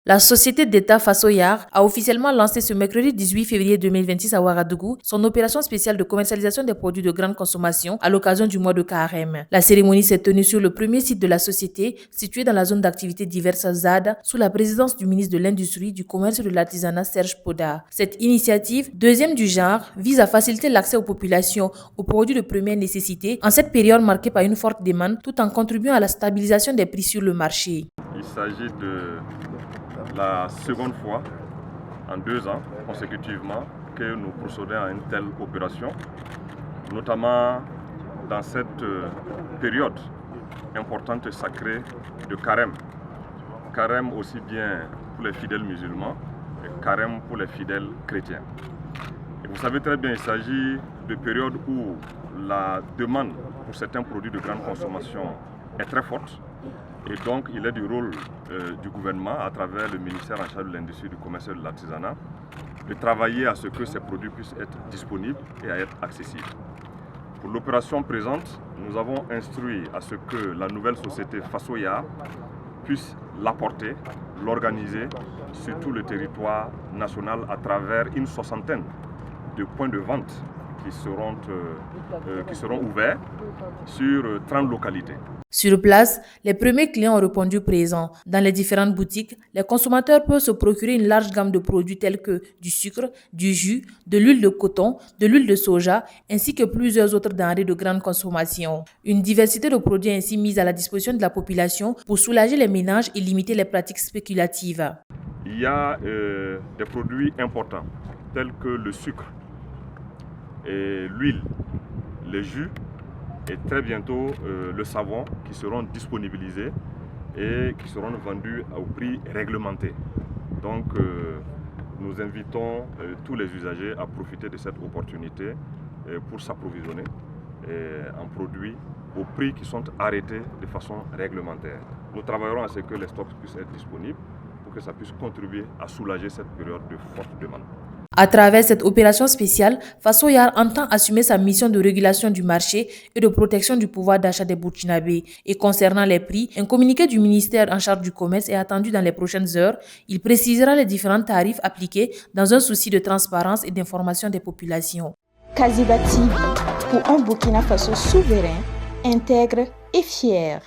La société d'État Fasoyar a officiellement lancé ce mercredi 18 février 2026 à Ouagadougou son opération spéciale de commercialisation des produits de grande consommation à l'occasion du mois de Carême. La cérémonie s'est tenue sur le premier site de la société, situé dans la zone d'activité diverses ZAD, sous la présidence du ministre de l'Industrie, du Commerce et de l'Artisanat Serge Poda. Cette initiative, deuxième du genre, vise à faciliter l'accès aux populations aux produits de première nécessité en cette période marquée par une forte demande, tout en contribuant à la stabilisation des prix sur le marché. Il s'agit de la seconde fois en 2 ans consécutivement que nous procédons à une telle opération, notamment dans cette période importante et sacrée de carême. Carême aussi bien pour les fidèles musulmans et carême pour les fidèles chrétiens. Et vous savez très bien, il s'agit de périodes où la demande pour certains produits de grande consommation est très forte. Et donc, il est du rôle du gouvernement, à travers le ministère en charge de l'Industrie, du Commerce et de l'Artisanat, de travailler à ce que ces produits puissent être disponibles et à être accessibles. Pour l'opération présente, nous avons instruit à ce que la nouvelle société Fasoyar puisse l'apporter, l'organiser sur tout le territoire national à travers une 60aine de points de vente qui seront ouverts sur 30 localités. Sur place, les premiers clients ont répondu présents. Dans les différentes boutiques, les consommateurs peuvent se procurer une large gamme de produits tels que du sucre, du jus, de l'huile de coton, de l'huile de soja, ainsi que plusieurs autres denrées de grande consommation. Une diversité de produits ainsi mise à la disposition de la population pour soulager les ménages et limiter les pratiques spéculatives. Il y a des produits importants tels que le sucre, et l'huile, les jus et très bientôt le savon qui seront disponibilisés et qui seront vendus au prix réglementé. Donc nous invitons tous les usagers à profiter de cette opportunité pour s'approvisionner en produits au prix qui sont arrêtés de façon réglementaire. Nous travaillerons à ce que les stocks puissent être disponibles pour que ça puisse contribuer à soulager cette période de forte demande. À travers cette opération spéciale, Fasoyar entend assumer sa mission de régulation du marché et de protection du pouvoir d'achat des Burkinabés. Et concernant les prix, un communiqué du ministère en charge du commerce est attendu dans les prochaines heures. Il précisera les différents tarifs appliqués dans un souci de transparence et d'information des populations. Kaziba TV, pour un Burkina Faso souverain, intègre et fier.